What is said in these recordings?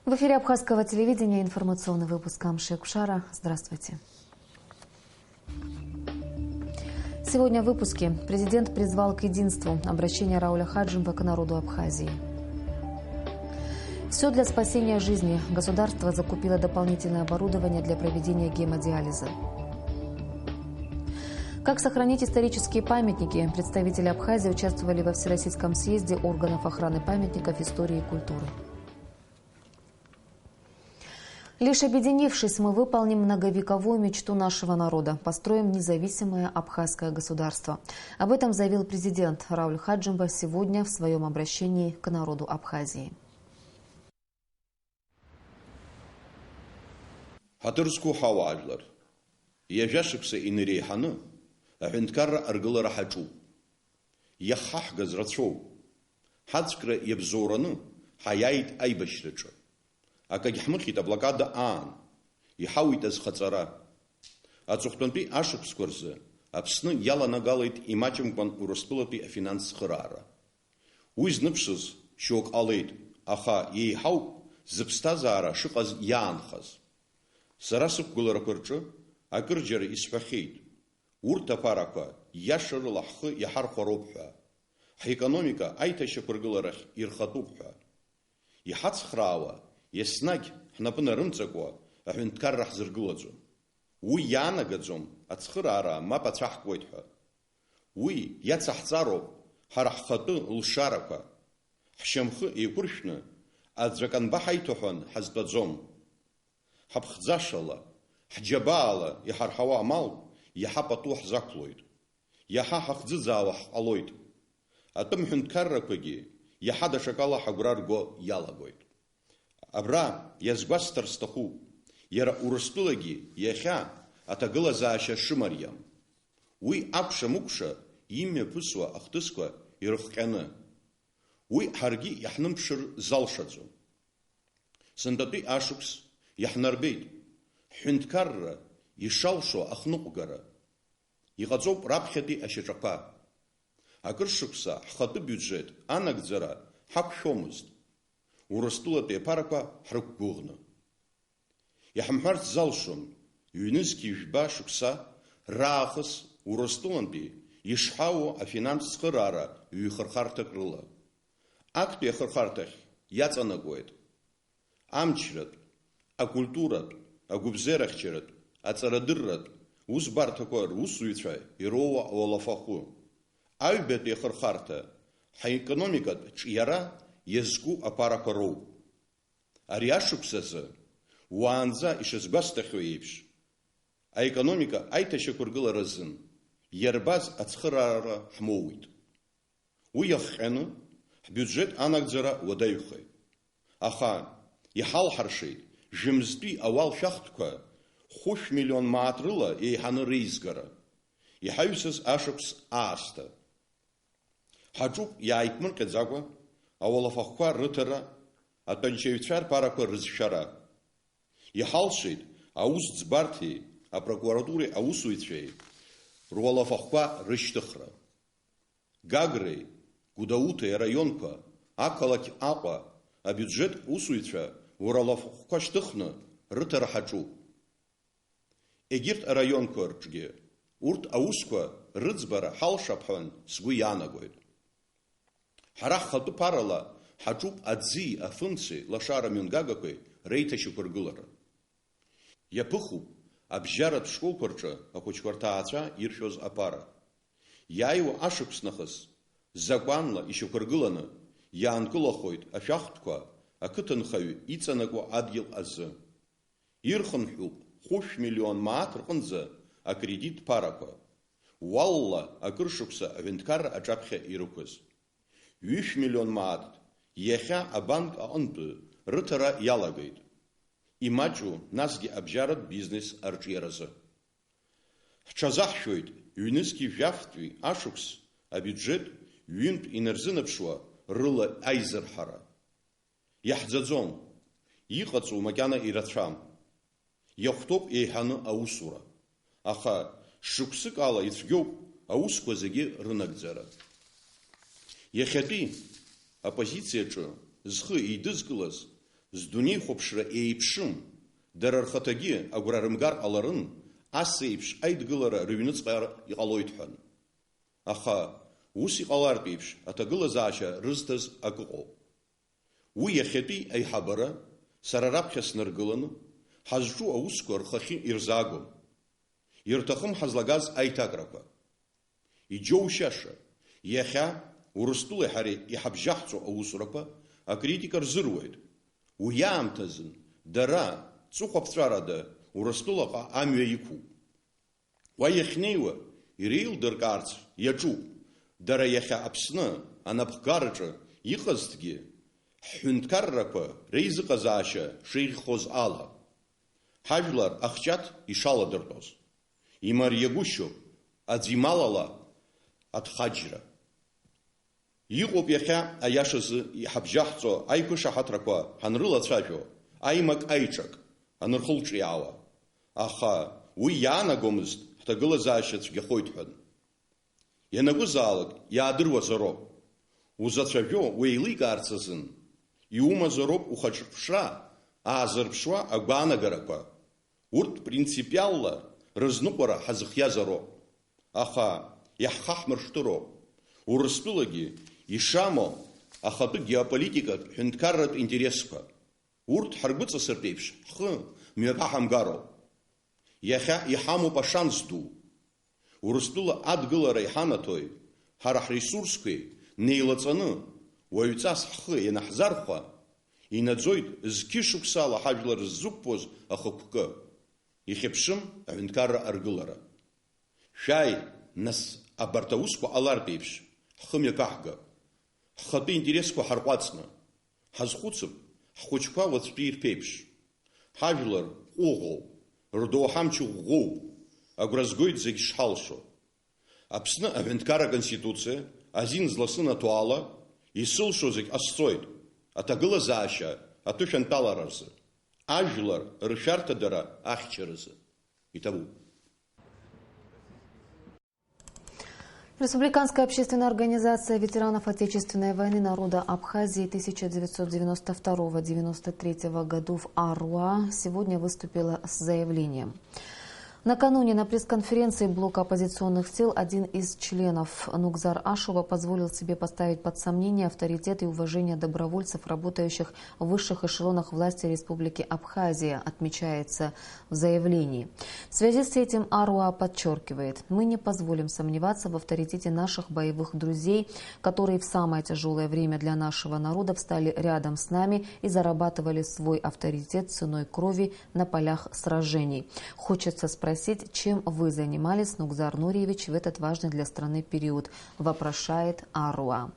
В эфире Абхазского телевидения информационный выпуск Амшек Шара. Здравствуйте. Сегодня в выпуске президент призвал к единству. Обращение Рауля Хаджимова к народу Абхазии. Все для спасения жизни. Государство закупило дополнительное оборудование для проведения гемодиализа. Как сохранить исторические памятники? Представители Абхазии участвовали во Всероссийском съезде органов охраны памятников истории и культуры. Лишь объединившись, мы выполним многовековую мечту нашего народа – построим независимое абхазское государство. Об этом заявил президент Рауль Хаджимов сегодня в своем обращении к народу Абхазии. Хатырску хаваажлар. Яжашипса инерейханы, ахинткарра аргылара хачу. Яхахгаз рацоу. Хацкра ябзораны, хаяит айбашрычу. Акагьхмыхит аблокада аан. Ихауит азхацара. Ацухтанпи ашыпскурзы. Апсны яланагалит имачымкван урыстылапи афинанс хырара. Уизныпшыз шок алейт. Аха ейхау зыпстазара шыqаз яанхаз. Сара сықәгыларақәа акырџьара исҳәахьеит. Урҭ аԥарақәа иашарыла ҳхы иҳархәароуп ҳәа. Ҳекономика аиҭашьақәыргыларахь ирхатәуп ҳәа. Иҳацхраауа, еснагь ҳнапы нарымҵакәа аҳәынҭқарра ҳзыргылаӡом. Уи иаанагаӡом ацхыраара мап ацәаҳкуеит ҳәа. Уи иацаҳҵароуп ҳара ҳхатәы лшарақәа. Ҳшьамхы еиқәыршәны аӡәк анбаҳаиҭаҳәан ҳазтәаӡом. Ҳаԥхӡашала, ҳџьабаала иҳарҳауа амал иаҳа пату ҳзақәлоит. Иаҳа ҳахӡыӡаауа ҳҟалоит. Атәым ҳәынҭқаррақәагьы иаҳа даҽакала ҳагәра рго иалагоит. Абра иазгәасҭар сҭахуп, иара Урыстәылагьы иахьа аҭагылазаашьа шымариам. Уи акәша-мыкәша имҩаԥысуа ахҭысқәа ирыхҟьаны. Уи ҳаргьы иаҳнымԥшыр залшаӡом. Сынтәатәи ашықәс иаҳнарбеит, ҳҳәынҭқарра ишалшо ахныҟәгара. Иҟаҵоуп раԥхьатәи ашьаҿақәа. Акыр шықәса ҳхатәы бюджет анагӡара ҳақәшәомызт. Урыстәылатәи аԥарақәа ҳрықәгәыӷны. Иаҳмҳәарц залшом, ҩнызқьи жәба шықәса раахыс Урыстәылантәи ишҳауа афинанс цхыраара ҩ-хырхарҭак рыла. Актәи ахырхарҭахь иаҵанакуеит амчратә, акультуратә, агәыбзеирахьчаратә, аҵарадырратә узбарҭақәа русуҩцәа ироуа ауалафахәы. Аҩбатәи ахырхарҭа ҳаекономикатә ҿиара иазку аԥарақәа роуп. Ари ашықәсазы уаанӡа ишазгәасҭахьоу еиԥш, аекономика аиҭашьақәыргыларазын иарбаз ацхыраара ҳмоуит. Уи иахҟьаны ҳбюджет анагӡара уадаҩхеит. Аха иҳалҳаршеит жәымзтәи ауал шәахтәқәа 5 миллион мааҭ рыла еиҳаны реизгара. Иҳаҩсыз ашықәс аасҭа. Ҳаҿуп иааиԥмырҟьаӡакәа ауалафахәқәа рыҭара, атәанчаҩцәа рԥарақәа рызшәара. Иҳалшеит аус ӡбарҭеи, апрокуратуреи аусуҩцәеи руалафахәқәа рышьҭыхра. Гагреи, Гудауҭеи араионқәа, ақалақь Аҟәа абюджет усуҩцәа уралафахәқәа шьҭыхны рыҭара ҳаҿуп. Егьырҭ араионқәа рҿгьы урҭ аусқәа рыӡбара ҳалшап ҳәа сгәы иаанагоит. Ҳара ҳхатәы ԥарала ҳаҿуп аӡи, афымцеи, лашара мҩангагақәеи реиҭашьақәыргылара. Иаԥыхуп абжьаратә школқәа рҿы ахәыҷқәа рҭаацәа иршәоз аԥара. Иааиуа ашықәс нахыс закәанла ишьақәыргыланы иаанкылахоит ашәахтәқәа ақыҭанхаҩ иҵанакуа адгьыл азы. Ирхынҳәуп 5 миллион мааҭ рҟынӡа акредит ԥарақәа. Уалла акыр шықәса аҳәынҭқарра аҿаԥхьа ирықәыз. 2 миллион мааҭ иахьа абанк аҟынтәы рыҭара иалагеит. Имаҷу насгьы абжьаратә бизнес арҿиаразы. Ҳҽазаҳшәоит ҩнызқьи жәафтәи ашықәс абюджет ҩынтә инарзынаԥшуа рыла аизырҳара. Иаҳӡаӡом, иҟаҵоу макьана ирацәам. Иахәҭоуп еиҳаны аусура. Аха шықәсык ала ицәгьоуп аусқәа зегьы рынагӡара. Иахьатәи апозициаҿы зхы еидызкылаз Здунеи хәаԥшра еиԥшым, дара рхаҭагьы агәра рымгар ҟаларын, ас еиԥш аидгылара рыҩныҵҟа иҟалоит ҳәан. Аха ус иҟалартә еиԥш аҭагылазаашьа рызҭаз ак ыҟоуп. Уи иахьатәи аиҳабара сара раԥхьа снаргыланы ҳазҿу аусқәа рхахьы ирзаагом. Ирҭахым ҳазлагаз аиҭакрақәа. Иџьоушьаша, иахьа Урыстәылеи ҳареи иҳабжьаҳҵо аусурақәа акритика рзыруеит. Уи аамҭазын дара ҵыхәаԥҵәарада Урыстәылаҟа амҩа иқәуп. Уа иахьнеиуа иреилдыркаарц иаҿуп. Дара иахьа Аԥсны анапхгараҿы иҟазҭгьы ҳҳәынҭқаррақәа реизыҟазаашьа шеиӷьхоз ала. Ҳажәлар ахҷаҭ ишаладыртәоз. Имариагәышьоуп аӡә ималала аҭхаџьра. Иҟоуп иахьа аиашазы иҳабжьаҳҵо аиқәышаҳаҭрақәа ҳанрылацәажәо, аимак аиҿак анырхылҿиаауа. Аха уи иаанагомызт ҳҭагылазаашьа цәгьахоит ҳәан. Ианакәызаалак иаадыруазароуп. Узацәажәо уеиликаарц азын, иумазароуп ухаҿыԥшра аазырԥшуа агәаанагарақәа. Урҭ принципиалла рызныҟәара ҳазыхиазароуп. Аха иаҳхаҳмыршҭыроуп. Урыстәылагьы ишамоу ахатәы геополитикатә ҳәынҭқарратә интересқәа. Урҭ ҳаргәыҵасыртә еиԥш ҳхы мҩаԥаҳамгароуп. Иахьа иҳамоуп ашанс ду. Урыстәыла адгылара иҳанаҭои, ҳара ҳресурсқәеи неилаҵаны уаҩҵас ҳхы ианаҳзархәа, инаӡоит зқьышықәсала ҳажәлар ззықәԥоз ахықәкы. Ихьыԥшым аҳәынҭқарра аргылара. Шәааи, нас абарҭ аусқәа ҟалартә еиԥш ҳхы мҩаԥаҳга. Ҳхатәы интересқәа ҳарҟәаҵны. Ҳазхәыцып ҳхәыҷқәа уаҵәтәи ирԥеиԥш. Ҳажәлар ҟәыӷоуп, рдоуҳамч ӷәӷәоуп. Агәра згоит зегь шҳалшо. Аԥсны аҳәынҭқарра аконституциа азин зласынаҭо ала исылшо зегь ҟасҵоит аҭагылазаашьа аҭышәантәаларазы, ажәлар ршәарҭадара ахьчаразы. Итабуп. Республиканская общественная организация ветеранов Отечественной войны народа Абхазии 1992-1993 годов АРУА сегодня выступила с заявлением. Накануне на пресс-конференции блока оппозиционных сил один из членов Нугзар Ашува позволил себе поставить под сомнение авторитет и уважение добровольцев, работающих в высших эшелонах власти Республики Абхазия, отмечается в заявлении. В связи с этим АРУА подчеркивает: мы не позволим сомневаться в авторитете наших боевых друзей, которые в самое тяжелое время для нашего народа встали рядом с нами и зарабатывали свой авторитет ценой крови на полях сражений. Хочется спросить, чем вы занимались, Нугзар Нуриевич, в этот важный для страны период, вопрошает АРУА.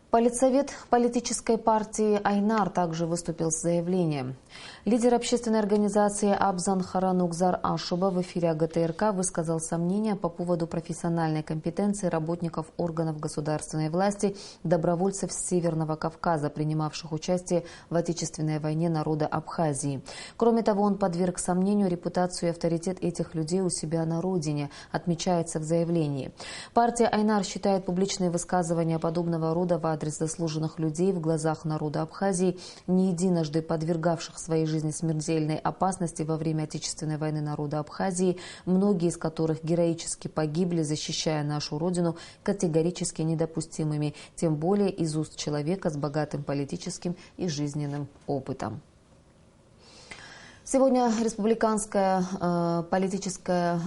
Политсовет политической партии Айнар также выступил с заявлением. Лидер общественной организации Абзанхара Нугзар Ашуба в эфире АГТРК высказал сомнения по поводу профессиональной компетенции работников органов государственной власти, добровольцев с Северного Кавказа, принимавших участие в Отечественной войне народа Абхазии. Кроме того, он подверг сомнению репутацию и авторитет этих людей у себя на родине, отмечается в заявлении. Партия Айнар считает публичные высказывания подобного рода в адрес заслуженных людей в глазах народа Абхазии, не единожды подвергавших своей жизни смертельной опасности во время Отечественной войны народа Абхазии, многие из которых героически погибли, защищая нашу родину, категорически недопустимыми, тем более из уст человека с богатым политическим и жизненным опытом. Сегодня республиканская политическая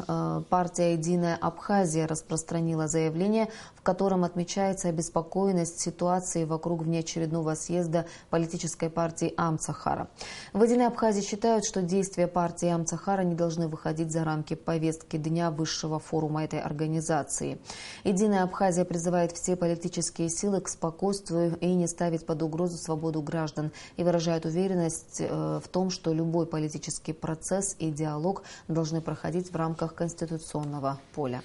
партия «Единая Абхазия» распространила заявление, в котором отмечается обеспокоенность ситуации вокруг внеочередного съезда политической партии Амцахара. В «Единой Абхазии» считают, что действия партии Амцахара не должны выходить за рамки повестки дня высшего форума этой организации. «Единая Абхазия» призывает все политические силы к спокойствию и не ставить под угрозу свободу граждан и выражает уверенность в том, что любой политический процесс и диалог должны проходить в рамках конституционного поля.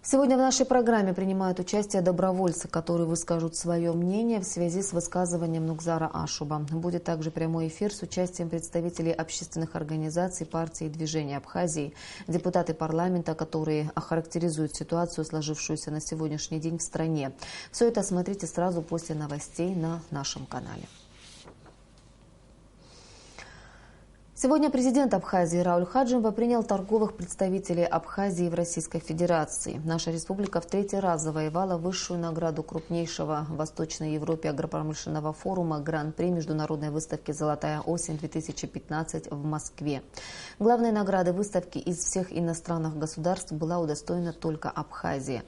Сегодня в нашей программе принимают участие добровольцы, которые выскажут свое мнение в связи с высказыванием Нукзара Ашуба. Будет также прямой эфир с участием представителей общественных организаций, партий и движений Абхазии, депутаты парламента, которые охарактеризуют ситуацию, сложившуюся на сегодняшний день в стране. Все это смотрите сразу после новостей на нашем канале. Сегодня президент Абхазии Рауль Хаджимба принял торговых представителей Абхазии в Российской Федерации. Наша республика в 3-й раз завоевала высшую награду крупнейшего в Восточной Европе агропромышленного форума Гран-при международной выставки «Золотая осень-2015» в Москве. Главной наградой выставки из всех иностранных государств была удостоена только Абхазия.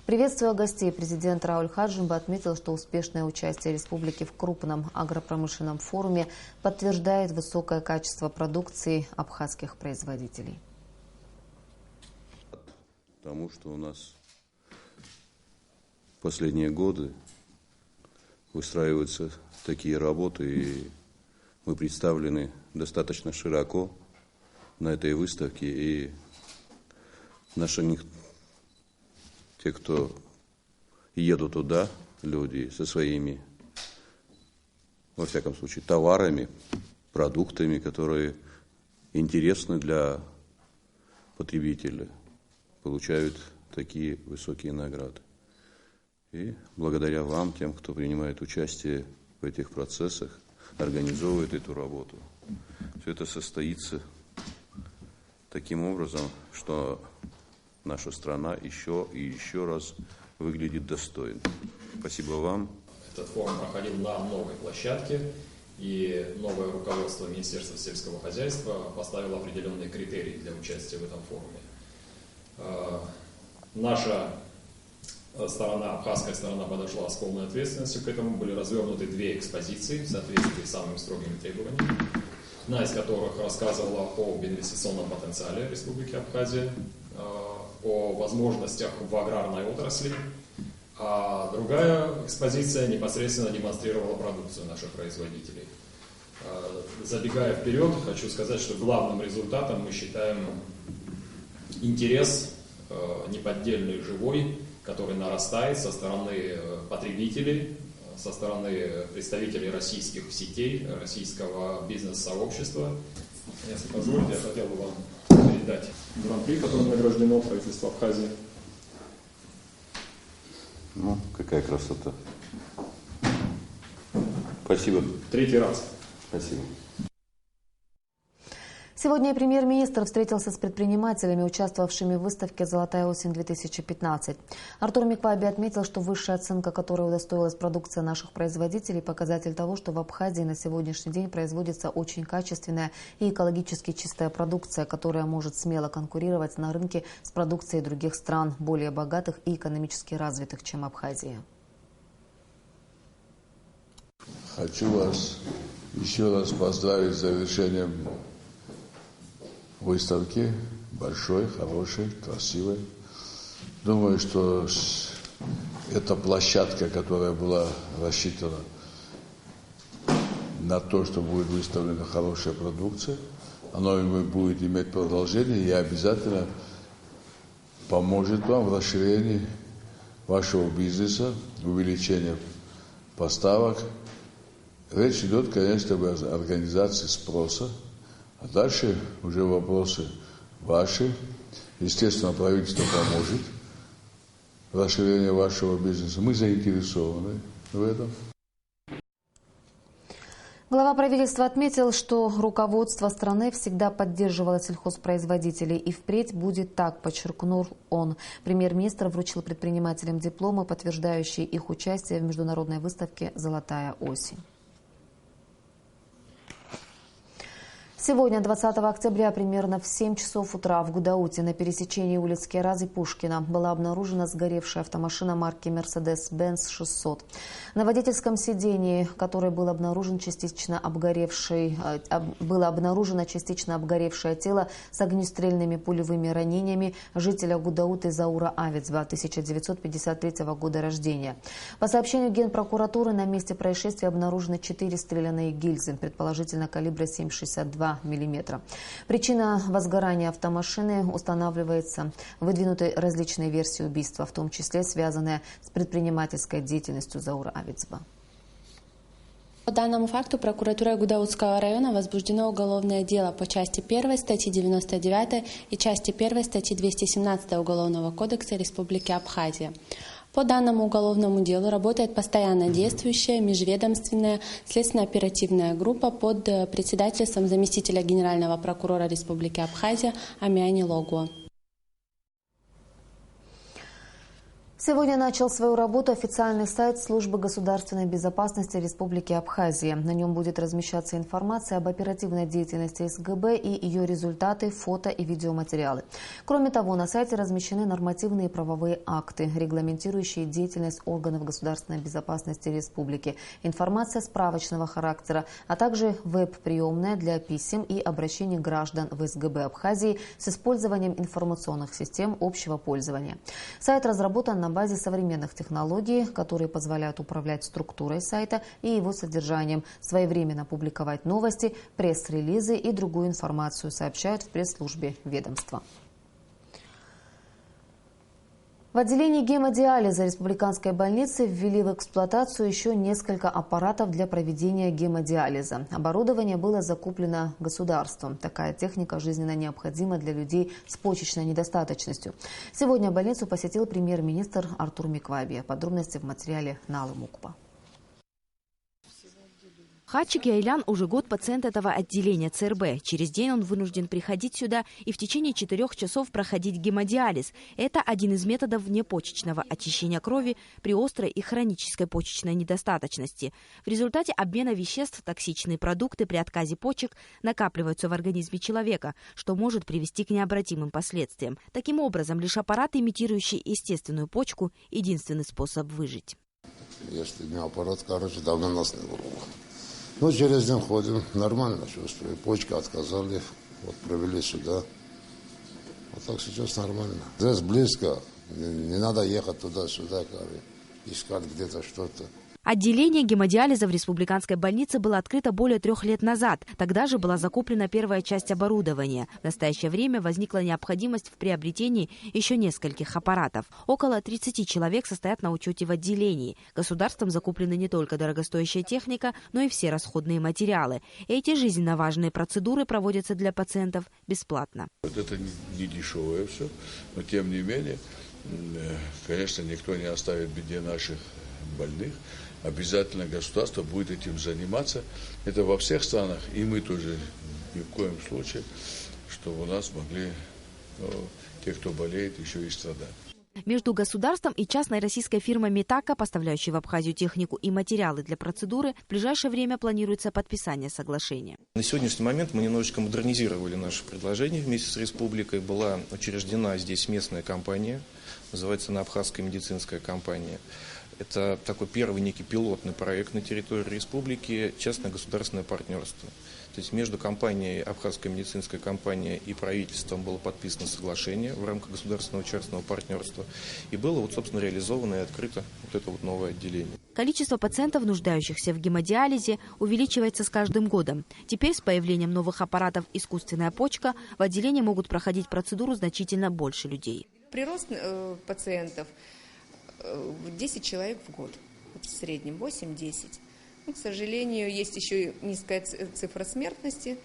Приветствуя гостей, президент Рауль Хаджимба отметил, что успешное участие республики в крупном агропромышленном форуме подтверждает высокое качество продукции абхазских производителей. Потому что у нас в последние годы выстраиваются такие работы, и мы представлены достаточно широко на этой выставке, и те, кто едут туда, люди со своими, во всяком случае, товарами, продуктами, которые интересны для потребителя, получают такие высокие награды. И благодаря вам, тем, кто принимает участие в этих процессах, организовывает эту работу, все это состоится таким образом, что наша страна еще и еще раз выглядит достойно. Спасибо вам. Этот форум проходил на новой площадке, и новое руководство Министерства сельского хозяйства поставило определенные критерии для участия в этом форуме. Наша сторона, абхазская сторона, подошла с полной ответственностью к этому. Были развернуты 2 экспозиции в соответствии с самыми строгими требованиями, одна из которых рассказывала об инвестиционном потенциале Республики Абхазия, о возможностях в аграрной отрасли, а другая экспозиция непосредственно демонстрировала продукцию наших производителей. Забегая вперед, хочу сказать, что главным результатом мы считаем интерес неподдельный, живой, который нарастает со стороны потребителей, со стороны представителей российских сетей, российского бизнес-сообщества. Если позволите, я хотел бы вам передать гран-при, которым награждено правительство Абхазии. Ну, какая красота. Спасибо. 3-й раз. Спасибо. Сегодня премьер-министр встретился с предпринимателями, участвовавшими в выставке «Золотая осень-2015». Артур Микваби отметил, что высшая оценка, которой удостоилась продукция наших производителей, показатель того, что в Абхазии на сегодняшний день производится очень качественная и экологически чистая продукция, которая может смело конкурировать на рынке с продукцией других стран, более богатых и экономически развитых, чем Абхазия. Хочу вас еще раз поздравить с завершением выставки, большой, хорошей, красивой. Думаю, что эта площадка, которая была рассчитана на то, что будет выставлена хорошая продукция, она будет иметь продолжение и обязательно поможет вам в расширении вашего бизнеса, увеличении поставок. Речь идет, конечно, об организации спроса. А дальше уже вопросы ваши. Естественно, правительство поможет в расширении вашего бизнеса. Мы заинтересованы в этом. Глава правительства отметил, что руководство страны всегда поддерживало сельхозпроизводителей и впредь будет так, подчеркнул он. Премьер-министр вручил предпринимателям дипломы, подтверждающие их участие в международной выставке «Золотая осень». Сегодня, 20 октября, примерно в 7 часов утра в Гудауте на пересечении улиц Кераз и Пушкина была обнаружена сгоревшая автомашина марки Mercedes-Benz 600. На водительском сидении, которое было обнаружено частично обгоревшее тело с огнестрельными пулевыми ранениями жителя Гудаута Заура Авицба, 1953 года рождения. По сообщению Генпрокуратуры, на месте происшествия обнаружены 4 стрелянные гильзы, предположительно калибра 7,62 мм. Причина возгорания автомашины устанавливается. Выдвинуты различные версии убийства, в том числе связанные с предпринимательской деятельностью Заура Авицба. По данному факту прокуратурой Гудаутского района возбуждено уголовное дело по части 1 статьи 99 и части 1 статьи 217 Уголовного кодекса Республики Абхазия. По данному уголовному делу работает постоянно действующая межведомственная следственно-оперативная группа под председательством заместителя генерального прокурора Республики Абхазия Амиани Логуа. Сегодня начал свою работу официальный сайт Службы государственной безопасности Республики Абхазия. На нем будет размещаться информация об оперативной деятельности СГБ и ее результаты, фото и видеоматериалы. Кроме того, на сайте размещены нормативные правовые акты, регламентирующие деятельность органов государственной безопасности Республики, информация справочного характера, а также веб-приемная для писем и обращений граждан в СГБ Абхазии с использованием информационных систем общего пользования. Сайт разработан на базе современных технологий, которые позволяют управлять структурой сайта и его содержанием, своевременно публиковать новости, пресс-релизы и другую информацию, сообщают в пресс-службе ведомства. В отделении гемодиализа Республиканской больницы ввели в эксплуатацию еще несколько аппаратов для проведения гемодиализа. Оборудование было закуплено государством. Такая техника жизненно необходима для людей с почечной недостаточностью. Сегодня больницу посетил премьер-министр Артур Микваби. Подробности в материале Налы Мукпа. Хачик Яйлян уже год пациент этого отделения ЦРБ. Через день он вынужден приходить сюда и в течение 4 часов проходить гемодиализ. Это один из методов внепочечного очищения крови при острой и хронической почечной недостаточности. В результате обмена веществ токсичные продукты при отказе почек накапливаются в организме человека, что может привести к необратимым последствиям. Таким образом, лишь аппарат, имитирующий естественную почку, единственный способ выжить. Если не аппарат, давно нас не было. Ну, через день ходим, нормально чувствую. Почка отказали, вот провели сюда. Вот так сейчас нормально. Здесь близко, не надо ехать туда-сюда, искать где-то что-то. Отделение гемодиализа в республиканской больнице было открыто более 3 лет назад. Тогда же была закуплена первая часть оборудования. В настоящее время возникла необходимость в приобретении еще нескольких аппаратов. Около 30 человек состоят на учете в отделении. Государством закуплена не только дорогостоящая техника, но и все расходные материалы. Эти жизненно важные процедуры проводятся для пациентов бесплатно. Вот это не дешевое все, но тем не менее, конечно, никто не оставит в беде наших больных. Обязательно государство будет этим заниматься. Это во всех странах, и мы тоже ни в коем случае, чтобы у нас могли те, кто болеет, еще и страдать. Между государством и частной российской фирмой «Метака», поставляющей в Абхазию технику и материалы для процедуры, в ближайшее время планируется подписание соглашения. На сегодняшний момент мы немножечко модернизировали наше предложение вместе с республикой. Была учреждена здесь местная компания, называется она Абхазская медицинская компания. Это такой первый некий пилотный проект на территории республики, частно-государственное партнерство. То есть между компанией, Абхазской медицинской компанией и правительством было подписано соглашение в рамках государственного частного партнерства. И было, вот, собственно, реализовано и открыто вот это вот новое отделение. Количество пациентов, нуждающихся в гемодиализе, увеличивается с каждым годом. Теперь с появлением новых аппаратов «Искусственная почка» в отделении могут проходить процедуру значительно больше людей. Прирост пациентов 10 человек в год, в среднем 8-10. Ну, к сожалению, есть еще и низкая цифра смертности.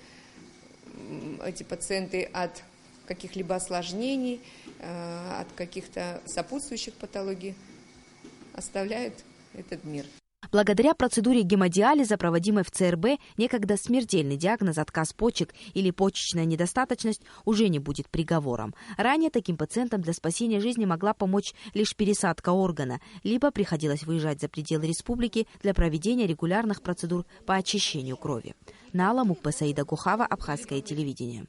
Эти пациенты от каких-либо осложнений, от каких-то сопутствующих патологий оставляют этот мир. Благодаря процедуре гемодиализа, проводимой в ЦРБ, некогда смертельный диагноз отказ почек или почечная недостаточность уже не будет приговором. Ранее таким пациентам для спасения жизни могла помочь лишь пересадка органа, либо приходилось выезжать за пределы республики для проведения регулярных процедур по очищению крови. Нала Мукпа, Саида Гухава, Абхазское телевидение.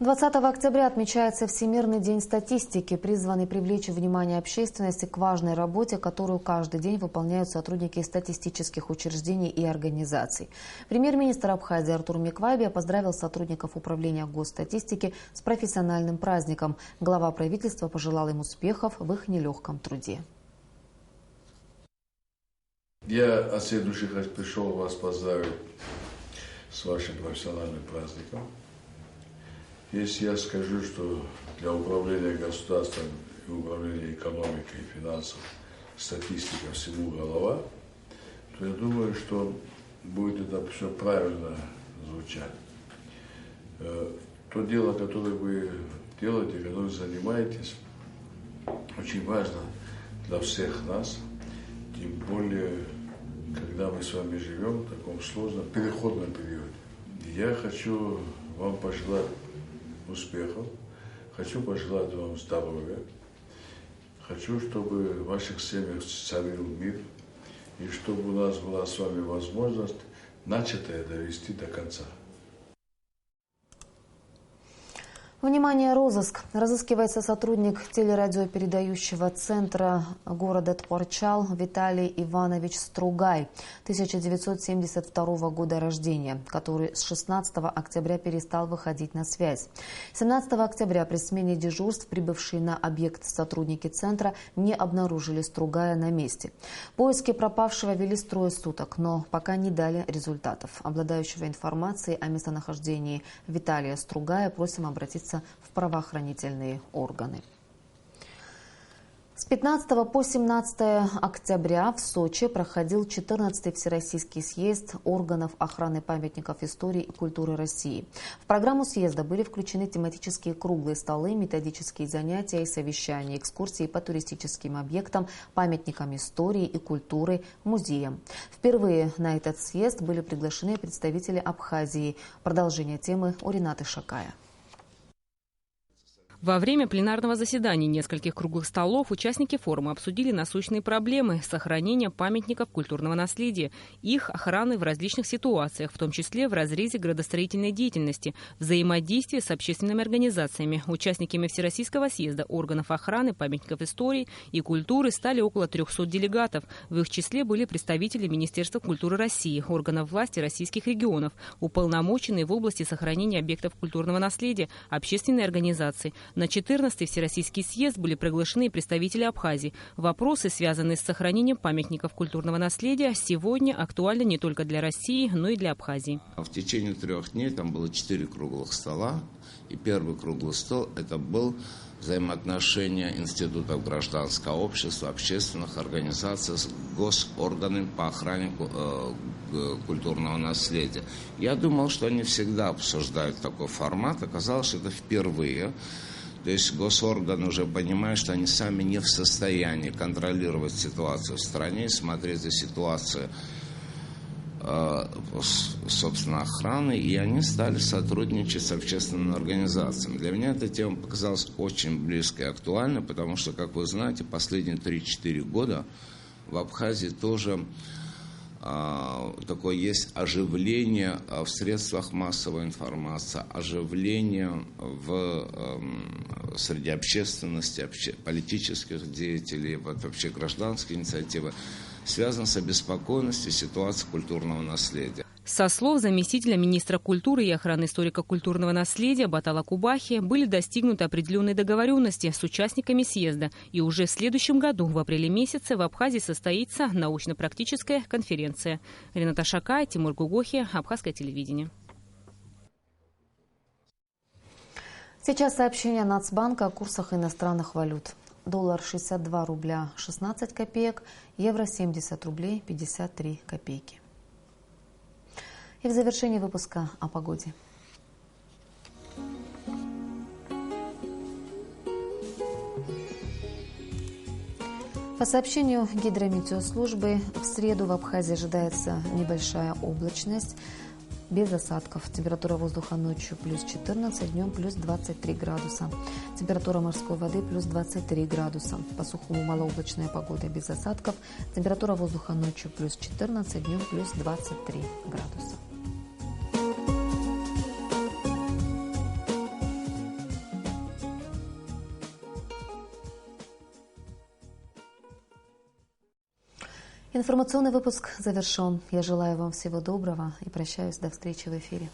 20 октября отмечается Всемирный день статистики, призванный привлечь внимание общественности к важной работе, которую каждый день выполняют сотрудники статистических учреждений и организаций. Премьер-министр Абхазии Артур Микваби поздравил сотрудников управления госстатистики с профессиональным праздником. Глава правительства пожелал им успехов в их нелегком труде. Я от всей души пришел вас поздравить с вашим профессиональным праздником. Если я скажу, что для управления государством и управления экономикой и финансов статистика всему голова, то я думаю, что будет это все правильно звучать. То дело, которое вы делаете, которым занимаетесь, очень важно для всех нас, тем более, когда мы с вами живем в таком сложном переходном периоде. Я хочу вам пожелать успехов, хочу пожелать вам здоровья, хочу, чтобы в ваших семьях царил мир, и чтобы у нас была с вами возможность начатое довести до конца. Внимание, розыск. Разыскивается сотрудник телерадиопередающего центра города Тпорчал Виталий Иванович Стругай, 1972 года рождения, который с 16 октября перестал выходить на связь. 17 октября при смене дежурств, прибывшие на объект сотрудники центра, не обнаружили Стругая на месте. Поиски пропавшего вели трое суток, но пока не дали результатов. Обладающего информацией о местонахождении Виталия Стругая просим обратиться в правоохранительные органы. С 15 по 17 октября в Сочи проходил 14-й Всероссийский съезд органов охраны памятников истории и культуры России. В программу съезда были включены тематические круглые столы, методические занятия и совещания, экскурсии по туристическим объектам, памятникам истории и культуры, музеям. Впервые на этот съезд были приглашены представители Абхазии. Продолжение темы у Ренаты Шакая. Во время пленарного заседания нескольких круглых столов участники форума обсудили насущные проблемы сохранения памятников культурного наследия, их охраны в различных ситуациях, в том числе в разрезе градостроительной деятельности, взаимодействии с общественными организациями. Участниками Всероссийского съезда органов охраны памятников истории и культуры стали около 300 делегатов. В их числе были представители Министерства культуры России, органов власти российских регионов, уполномоченные в области сохранения объектов культурного наследия, общественные организации. На 14-й Всероссийский съезд были приглашены представители Абхазии. Вопросы, связанные с сохранением памятников культурного наследия, сегодня актуальны не только для России, но и для Абхазии. В течение 3 дней там было 4 круглых стола. И первый круглый стол – это был взаимоотношения институтов гражданского общества, общественных организаций с госорганами по охране культурного наследия. Я думал, что они всегда обсуждают такой формат. Оказалось, что это впервые. То есть госорганы уже понимают, что они сами не в состоянии контролировать ситуацию в стране, смотреть за ситуацией, собственно, охраны, и они стали сотрудничать с общественными организациями. Для меня эта тема показалась очень близкой и актуальной, потому что, как вы знаете, последние 3-4 года в Абхазии тоже такое есть оживление в средствах массовой информации, оживление среди общественности, политических деятелей, вообще гражданские инициативы, связано с обеспокоенностью ситуации культурного наследия. Со слов заместителя министра культуры и охраны историко-культурного наследия Батала Кубахи были достигнуты определенные договоренности с участниками съезда. И уже в следующем году, в апреле месяце, в Абхазии состоится научно-практическая конференция. Рената Шакай, Тимур Гугохи, Абхазское телевидение. Сейчас сообщение Нацбанка о курсах иностранных валют. Доллар 62 рубля 16 копеек, евро 70 рублей 53 копейки. И в завершении выпуска о погоде. По сообщению гидрометеослужбы, в среду в Абхазии ожидается небольшая облачность, без осадков. Температура воздуха ночью плюс 14, днем плюс 23 градуса. Температура морской воды плюс 23 градуса. По сухому малооблачная погода без осадков. Температура воздуха ночью плюс 14, днем плюс 23 градуса. Информационный выпуск завершен. Я желаю вам всего доброго и прощаюсь до встречи в эфире.